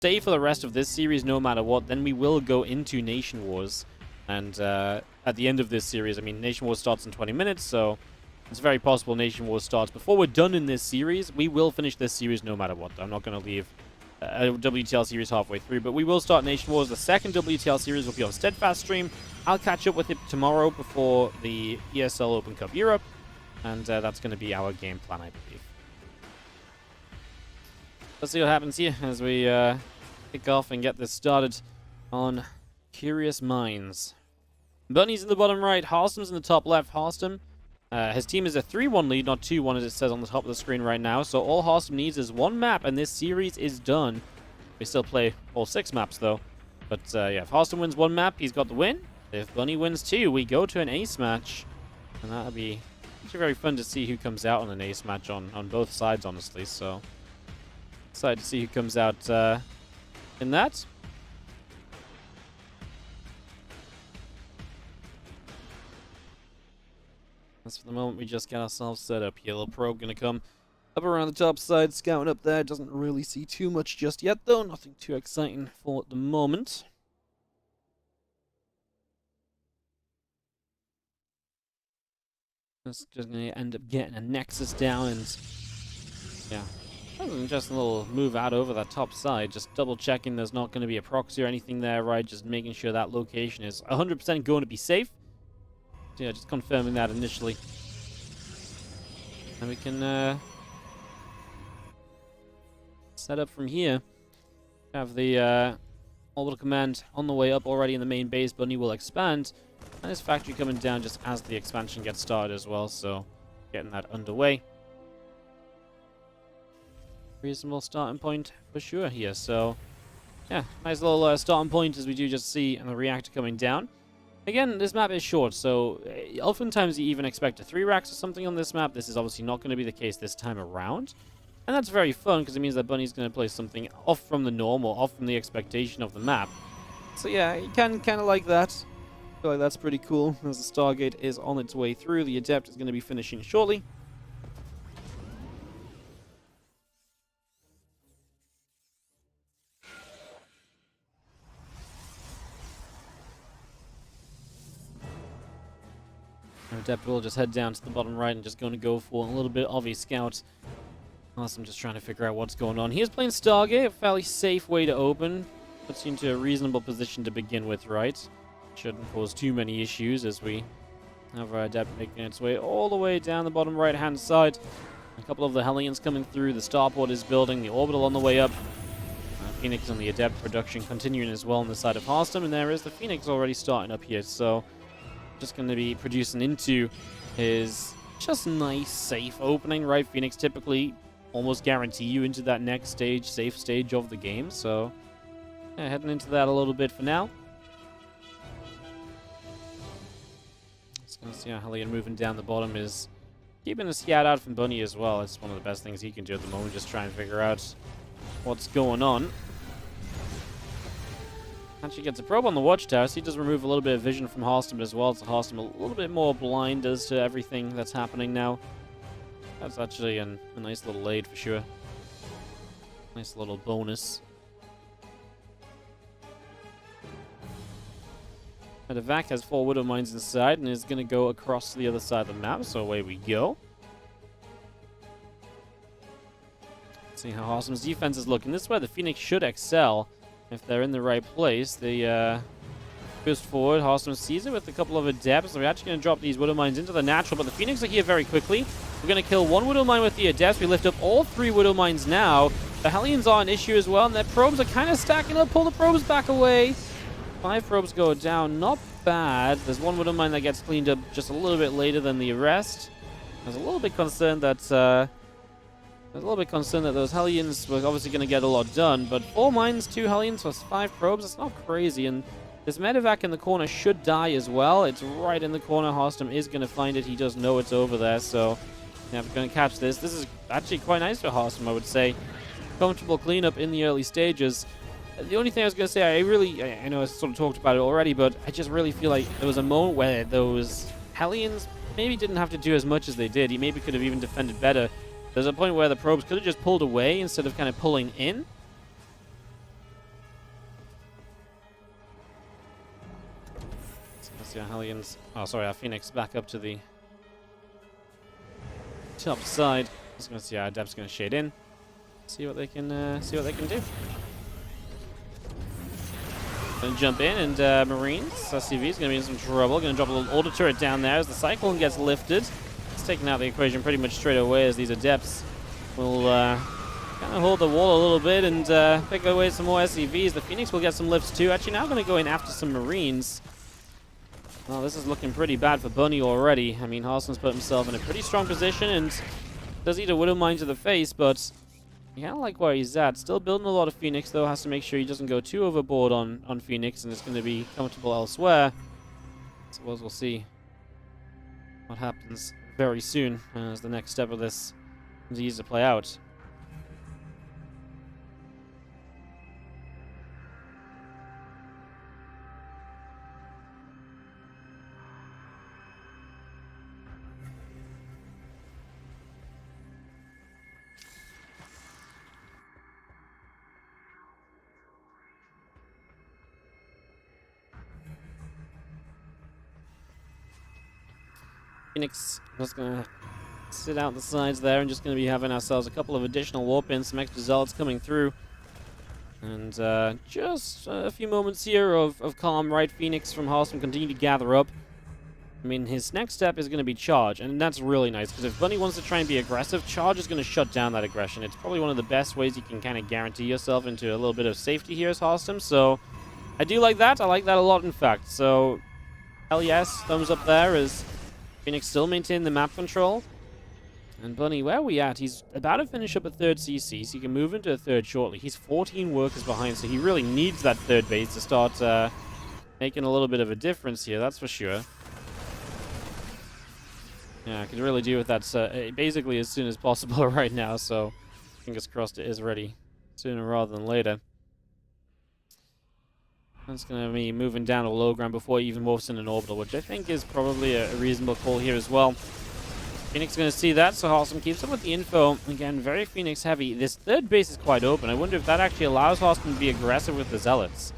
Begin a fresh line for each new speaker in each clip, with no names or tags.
stay for the rest of this series no matter what, then we will go into Nation Wars. And at the end of this series, I mean, Nation Wars starts in 20 minutes, so it's very possible Nation Wars starts before we're done in this series. We will finish this series no matter what. I'm not going to leave a WTL series halfway through, but we will start Nation Wars. The second WTL series will be on Steadfast stream. I'll catch up with it tomorrow before the ESL Open Cup Europe, and that's going to be our game plan, I believe. Let's see what happens here as we kick off and get this started on Curious Minds. Bunny's in the bottom right, Harstem's in the top left. Harstem, his team is a 3-1 lead, not 2-1 as it says on the top of the screen right now. So all Harstem needs is one map, and this series is done. We still play all 6 maps, though. But yeah, if Harstem wins one map, he's got the win. If Bunny wins 2, we go to an ace match. And that'll be actually very fun to see who comes out on an ace match on both sides, honestly. So excited to see who comes out in that. That's for the moment we just got ourselves set up here. Little probe gonna come up around the top side, scouting up there. Doesn't really see too much just yet, though. Nothing too exciting for the moment. Just gonna end up getting a Nexus down and yeah. Just a little move out over that top side, just double checking there's not going to be a proxy or anything there, right? Just making sure that location is 100% going to be safe. So yeah, just confirming that initially. And we can set up from here. Have the orbital command on the way up already in the main base. Bunny will expand. And this factory coming down just as the expansion gets started as well, so getting that underway. Reasonable starting point for sure here. So, yeah, nice little starting point as we do just see and the reactor coming down. Again, this map is short, so oftentimes you even expect a 3 racks or something on this map. This is obviously not going to be the case this time around. And that's very fun because it means that Bunny's going to play something off from the norm or off from the expectation of the map. So yeah, you can kind of like that. I feel like that's pretty cool as the Stargate is on its way through. The Adept is going to be finishing shortly. Adept will just head down to the bottom right and just going to go for a little bit of a scout. Awesome, just trying to figure out what's going on. He is playing Stargate, a fairly safe way to open. Puts you into a reasonable position to begin with, right? Shouldn't cause too many issues as we have our Adept making its way all the way down the bottom right-hand side. A couple of the Hellions coming through. The starport is building, the orbital on the way up. Phoenix and the Adept production continuing as well on the side of Harstem, and there is the Phoenix already starting up here, so just going to be producing into his just nice, safe opening, right? Phoenix typically almost guarantee you into that next stage, safe stage of the game. So, yeah, heading into that a little bit for now. Just going to see how Hellion moving down the bottom is keeping a scout out from Bunny as well. It's one of the best things he can do at the moment, just try and figure out what's going on. Actually gets a probe on the watchtower, so he does remove a little bit of vision from Harstem as well. So Harstem a little bit more blind as to everything that's happening now. That's actually a nice little aid for sure. Nice little bonus. And the Vac has 4 Widow Mines inside and is going to go across to the other side of the map, so away we go. Let's see how Harstem's defense is looking. This is where the Phoenix should excel. If they're in the right place, they boost forward. Harstem sees it with a couple of Adepts. We're actually going to drop these Widow Mines into the natural, but the Phoenix are here very quickly. We're going to kill 1 Widow Mine with the Adepts. We lift up all 3 Widow Mines now. The Hellions are an issue as well, and their probes are kind of stacking up. Pull the probes back away. 5 probes go down. Not bad. There's 1 Widow Mine that gets cleaned up just a little bit later than the rest. I was a little bit concerned that those Hellions were obviously going to get a lot done, but 4 mines, 2 Hellions plus 5 probes, it's not crazy, and this Medivac in the corner should die as well. It's right in the corner. Harstem is going to find it. He does know it's over there, so yeah, we're going to catch this. This is actually quite nice for Harstem, I would say. Comfortable cleanup in the early stages. The only thing I was going to say, I know I sort of talked about it already, but I just really feel like there was a moment where those Hellions maybe didn't have to do as much as they did. He maybe could have even defended better. There's a point where the probes could have just pulled away instead of kind of pulling in. see our Hellions. Oh, sorry, our Phoenix back up to the top side. Just gonna see our Adepts gonna shade in. See what they can do. Gonna jump in, and Marines, SCV is gonna be in some trouble. Gonna drop a little order turret down there as the Cyclone gets lifted. It's taking out the equation pretty much straight away as these Adepts will kind of hold the wall a little bit and pick away some more SCVs. The Phoenix will get some lifts too. Actually, now gonna go in after some Marines. Well, this is looking pretty bad for Bunny already. I mean, Harstem's put himself in a pretty strong position and does eat a Widowmine to the face, but I kind of like where he's at. Still building a lot of Phoenix, though. Has to make sure he doesn't go too overboard on Phoenix, and it's going to be comfortable elsewhere. Suppose we'll see what happens very soon as the next step of this continues to play out. Phoenix just gonna sit out the sides there and just gonna be having ourselves a couple of additional warp ins, some extra zealots coming through. And just a few moments here of calm, right? Phoenix from Harstem continue to gather up. I mean, his next step is going to be charge, and that's really nice, because if Bunny wants to try and be aggressive, charge is going to shut down that aggression. It's probably one of the best ways you can kind of guarantee yourself into a little bit of safety here as Harstem, so I do like that. I like that a lot, in fact. So, hell yes, thumbs up there as Phoenix still maintain the map control. And Bunny, where are we at? He's about to finish up a third CC, so he can move into a third shortly. He's 14 workers behind, so he really needs that third base to start making a little bit of a difference here, that's for sure. Yeah, I could really do with that basically as soon as possible right now, so fingers crossed it is ready sooner rather than later. That's going to be moving down to low ground before he even morphs in an orbital, which I think is probably a reasonable call here as well. Phoenix is going to see that, so Harstem keeps up with the info. Again, very Phoenix heavy. This third base is quite open. I wonder if that actually allows Harstem to be aggressive with the Zealots.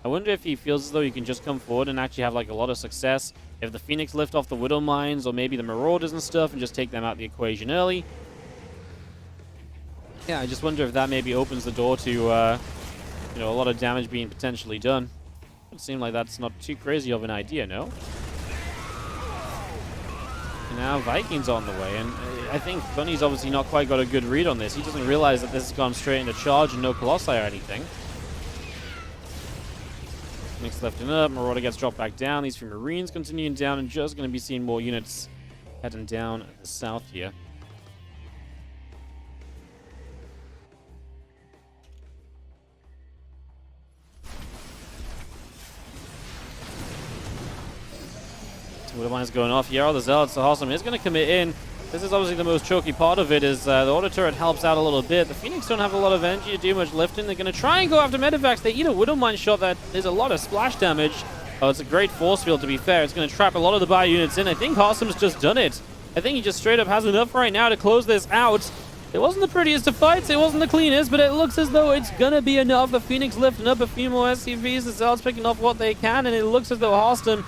I wonder if he feels as though he can just come forward and actually have like a lot of success. If the Phoenix lift off the Widow Mines or maybe the Marauders and stuff and just take them out of the equation early. Yeah, I just wonder if that maybe opens the door to you know, a lot of damage being potentially done. It seems like that's not too crazy of an idea, no? And now Vikings on the way, and I think Bunny's obviously not quite got a good read on this. He doesn't realize that this has gone straight into charge and no Colossi or anything. Phoenix lifting up, Marauder gets dropped back down. These three Marines continuing down, and just going to be seeing more units heading down the south here. Widowmine's going off here. All the Zealots, so Harstem is going to commit in. This is obviously the most choky part of it, is the Order Turret helps out a little bit. The Phoenix don't have a lot of energy to do much lifting. They're going to try and go after Medivacs. They eat a Widowmine shot that there's a lot of splash damage. Oh, it's a great force field, to be fair. It's going to trap a lot of the bio units in. I think Harstem's just done it. I think he just straight up has enough right now to close this out. It wasn't the prettiest of fights. It wasn't the cleanest, but it looks as though it's going to be enough. The Phoenix lifting up a few more SCVs. The Zealots picking off what they can, and it looks as though Harstem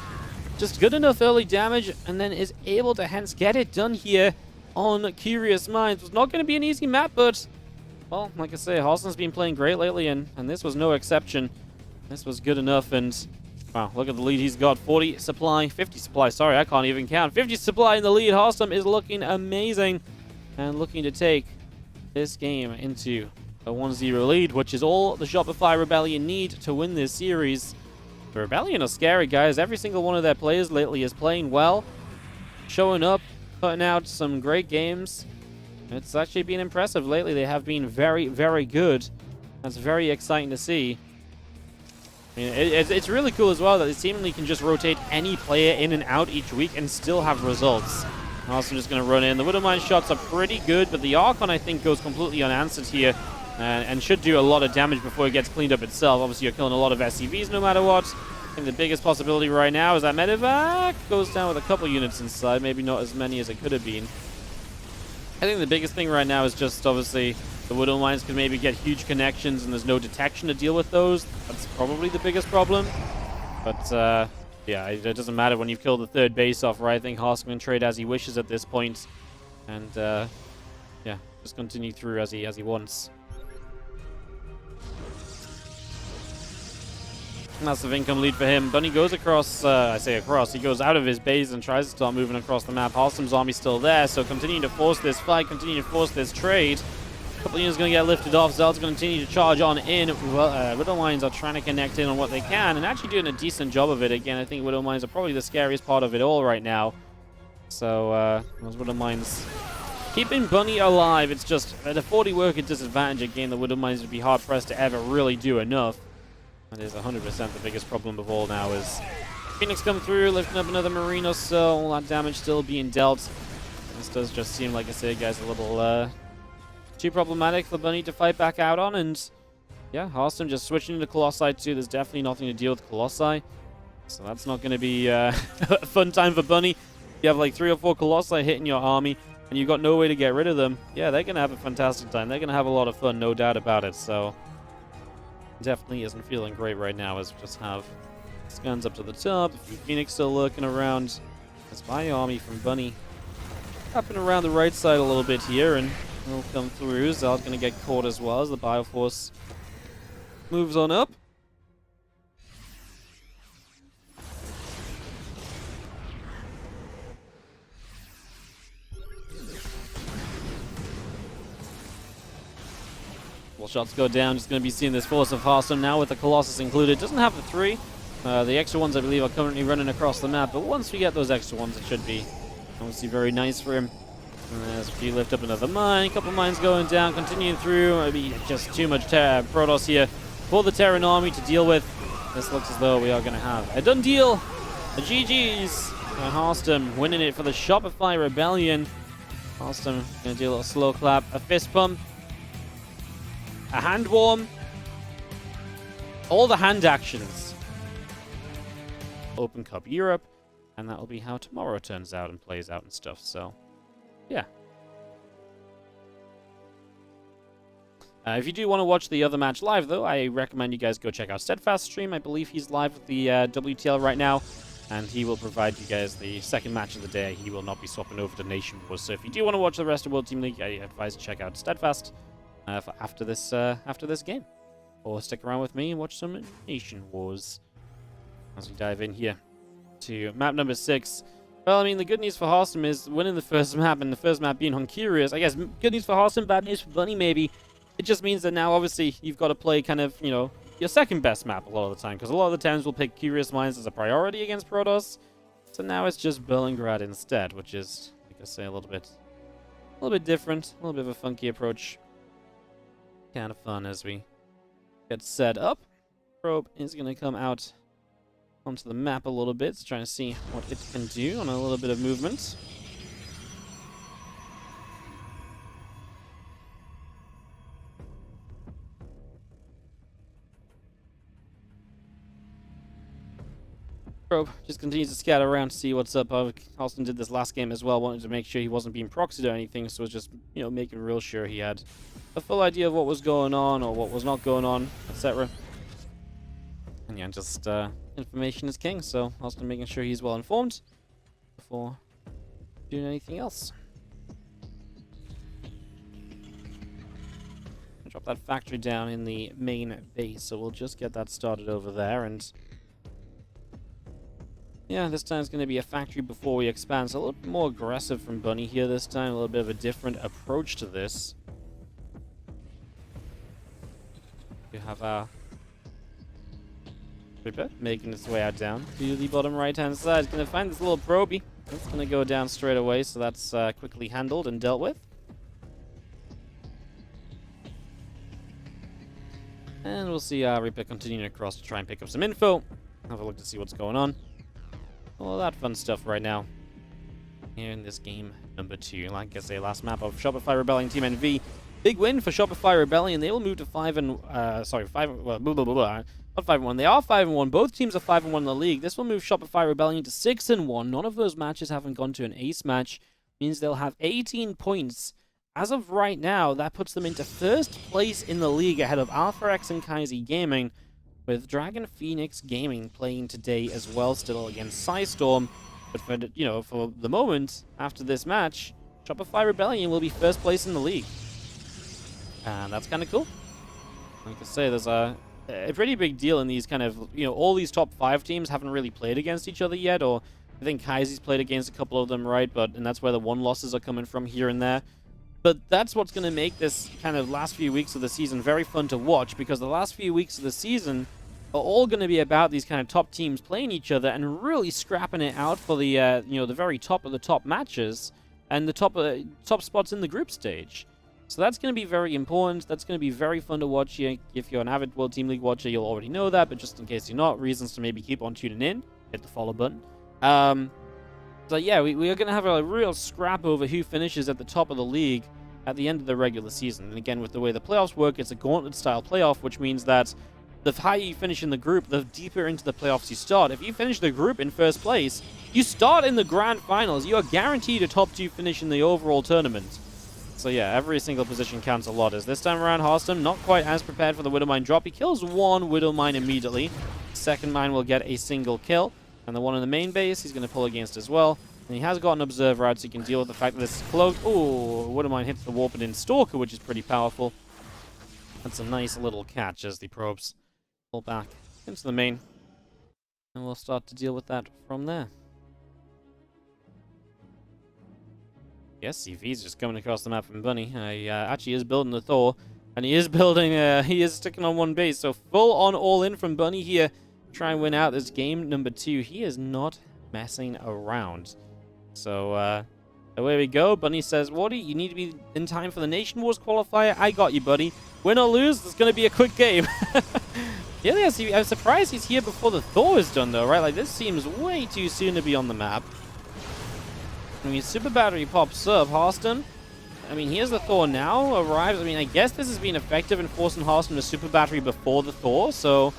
just good enough early damage and then is able to hence get it done here on Curious Minds. It's not going to be an easy map, but, well, like I say, Harstem's been playing great lately, and this was no exception. This was good enough, and wow, look at the lead he's got. 40 supply, 50 supply, sorry, I can't even count. 50 supply in the lead. Harstem is looking amazing and looking to take this game into a 1-0 lead, which is all the Shopify Rebellion need to win this series. The Rebellion are scary, guys. Every single one of their players lately is playing well, showing up, putting out some great games. It's actually been impressive lately. They have been very, very good. That's very exciting to see. I mean, it's really cool as well that they seemingly can just rotate any player in and out each week and still have results. Also just going to run in. The Widowmine shots are pretty good, but the Archon, I think, goes completely unanswered here. And should do a lot of damage before it gets cleaned up itself. Obviously, you're killing a lot of SCVs no matter what. I think the biggest possibility right now is that Medivac goes down with a couple units inside. Maybe not as many as it could have been. I think the biggest thing right now is just, obviously, the Widow Mines could maybe get huge connections and there's no detection to deal with those. That's probably the biggest problem. But Yeah, it doesn't matter when you've killed the third base off, right? I think Harstem can trade as he wishes at this point, and yeah, just continue through as he wants. Massive income lead for him. Bunny goes across, I say across, he goes out of his base and tries to start moving across the map. Harstem's army's still there, so continue to force this fight, continue to force this trade. A couple units going to get lifted off. Zeld's going to continue to charge on in. Widow Mines are trying to connect in on what they can and actually doing a decent job of it. Again, I think Widow Mines are probably the scariest part of it all right now. So, those Widow Mines keeping Bunny alive. It's just at a 40 worker disadvantage, a game that Widow Mines would be hard-pressed to ever really do enough. That is 100% the biggest problem of all now is Phoenix come through, lifting up another Marine or so. All that damage still being dealt. This does just seem, like I say, guys, a little too problematic for Bunny to fight back out on. And yeah, Harstem just switching into Colossi too. There's definitely nothing to deal with Colossi. So that's not going to be a fun time for Bunny. You have like 3 or 4 Colossi hitting your army and you've got no way to get rid of them. Yeah, they're going to have a fantastic time. They're going to have a lot of fun, no doubt about it. So definitely isn't feeling great right now as we just have guns up to the top. A few Phoenix still lurking around. It's my army from Bunny tapping around the right side a little bit here, and they'll come through. Zeld's going to get caught as well as the Bioforce moves on up. Shots go down. Just going to be seeing this force of Harstem now with the Colossus included. Doesn't have the 3. The extra ones, I believe, are currently running across the map. But once we get those extra ones, it should be obviously very nice for him. As we lift up another mine. A couple mines going down. Continuing through. Maybe just too much Protoss here for the Terran army to deal with. This looks as though we are going to have a done deal. The GG's. Harstem winning it for the Shopify Rebellion. Harstem going to do a little slow clap. A fist pump. A hand warm. All the hand actions. Open Cup Europe. And that will be how tomorrow turns out and plays out and stuff. So, yeah. If you do want to watch the other match live, though, I recommend you guys go check out Steadfast's stream. I believe he's live with the WTL right now. And he will provide you guys the second match of the day. He will not be swapping over to Nation Wars. So if you do want to watch the rest of World Team League, I advise check out Steadfast. After this game, or stick around with me and watch some Nation Wars as we dive in here to map number 6. Well, I mean, the good news for Harstem is winning the first map, and the first map being Honkurious. I guess good news for Harstem, bad news for Bunny maybe. It just means that now obviously you've got to play kind of, you know, your second best map a lot of the time, because a lot of the times we'll pick Curious Mines as a priority against Protoss. So now it's just Berlingrad instead, which is, like I say, a little bit different, a little bit of a funky approach. Kind of fun as we get set up. Probe is going to come out onto the map a little bit, trying to see what it can do on a little bit of movement. Probe just continues to scatter around to see what's up. Harstem did this last game as well, wanted to make sure he wasn't being proxied or anything, so it was just, you know, making real sure he had a full idea of what was going on or what was not going on, etc. And yeah, just information is king, so Harstem making sure he's well informed before doing anything else. Drop that factory down in the main base, so we'll just get that started over there. And yeah, this time it's going to be a factory before we expand, so a little bit more aggressive from Bunny here this time, a little bit of a different approach to this. We have our Reaper making its way out down to the bottom right-hand side. It's going to find this little probie. It's going to go down straight away, so that's quickly handled and dealt with. And we'll see Reaper continuing across to try and pick up some info. Have a look to see what's going on. All that fun stuff right now here in this game number 2. Like I say, last map of Shopify Rebellion Team NV. Big win for Shopify Rebellion. They will move to 5 and not 5-1. They are 5-1. Both teams are 5-1 in the league. This will move Shopify Rebellion to 6-1. None of those matches haven't gone to an ace match. Means they'll have 18 points. As of right now, that puts them into first place in the league ahead of Alpha X and Kaiser Gaming. with Dragon Phoenix Gaming playing today as well, still against Psystorm. But for for the moment, after this match, Shopify Rebellion will be first place in the league. And that's kind of cool. Like I say, there's a pretty big deal in these kind of, all these top 5 teams haven't really played against each other yet, or I think Kaiser's played against a couple of them, right? And that's where the 1 losses are coming from here and there. But that's what's going to make this kind of last few weeks of the season very fun to watch, because the last few weeks of the season are all going to be about these kind of top teams playing each other and really scrapping it out for the the very top of the top matches and the top spots in the group stage. So that's going to be very important. That's going to be very fun to watch here. If you're an avid World Team League watcher, you'll already know that, but just in case you're not, reasons to maybe keep on tuning in, hit the follow button. So yeah, we are going to have a real scrap over who finishes at the top of the league at the end of the regular season. And again, with the way the playoffs work, it's a gauntlet-style playoff, which means that the higher you finish in the group, the deeper into the playoffs you start. If you finish the group in first place, you start in the grand finals. You are guaranteed a top 2 finish in the overall tournament. So yeah, every single position counts a lot. As this time around, Harstem not quite as prepared for the Widow Mine drop. He kills 1 Widow Mine immediately. Second mine will get a single kill. And the one in the main base, he's going to pull against as well. And he has got an Observer out, so he can deal with the fact that this is cloaked. Oh, Widow Mine hits the Warped in Stalker, which is pretty powerful. That's a nice little catch as the probes pull back into the main. And we'll start to deal with that from there. Yes, CV's just coming across the map from Bunny. He actually is building the Thor. And he is building, he is sticking on 1 base. So full on all in from Bunny here. Try and win out this game number 2. He is not messing around. So, away we go. Bunny says, Wardy, you need to be in time for the Nation Wars qualifier. I got you, buddy. Win or lose, it's going to be a quick game. Yeah, I'm surprised he's here before the Thor is done, though, right? Like, this seems way too soon to be on the map. I mean, Super Battery pops up. Harstem, I mean, here's the Thor now. Arrives. I mean, I guess this has been effective in forcing Harstem to Super Battery before the Thor, so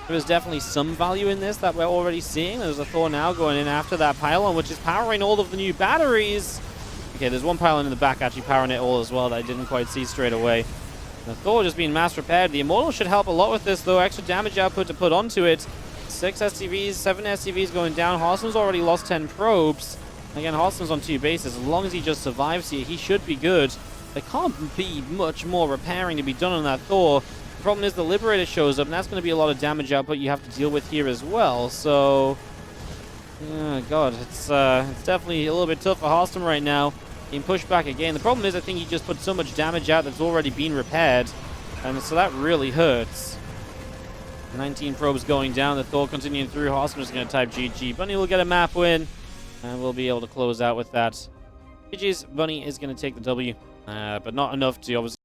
there's definitely some value in this that we're already seeing. There's a Thor now going in after that pylon, which is powering all of the new batteries. Okay, there's 1 pylon in the back actually powering it all as well that I didn't quite see straight away. The Thor just being mass repaired. The Immortal should help a lot with this, though. Extra damage output to put onto it. 6 SCVs, 7 SCVs going down. Harstem's already lost 10 probes. Again, Harstem's on 2 bases. As long as he just survives here, he should be good. There can't be much more repairing to be done on that Thor. The problem is the Liberator shows up, and that's going to be a lot of damage output you have to deal with here as well. So, oh god, it's definitely a little bit tough for Harstem right now. Being pushed back again. The problem is I think he just put so much damage out that's already been repaired, and so that really hurts. 19 probes going down. The Thor continuing through. Harstem is going to type GG. Bunny will get a map win, and we'll be able to close out with that. GG's. Bunny is going to take the W, but not enough to obviously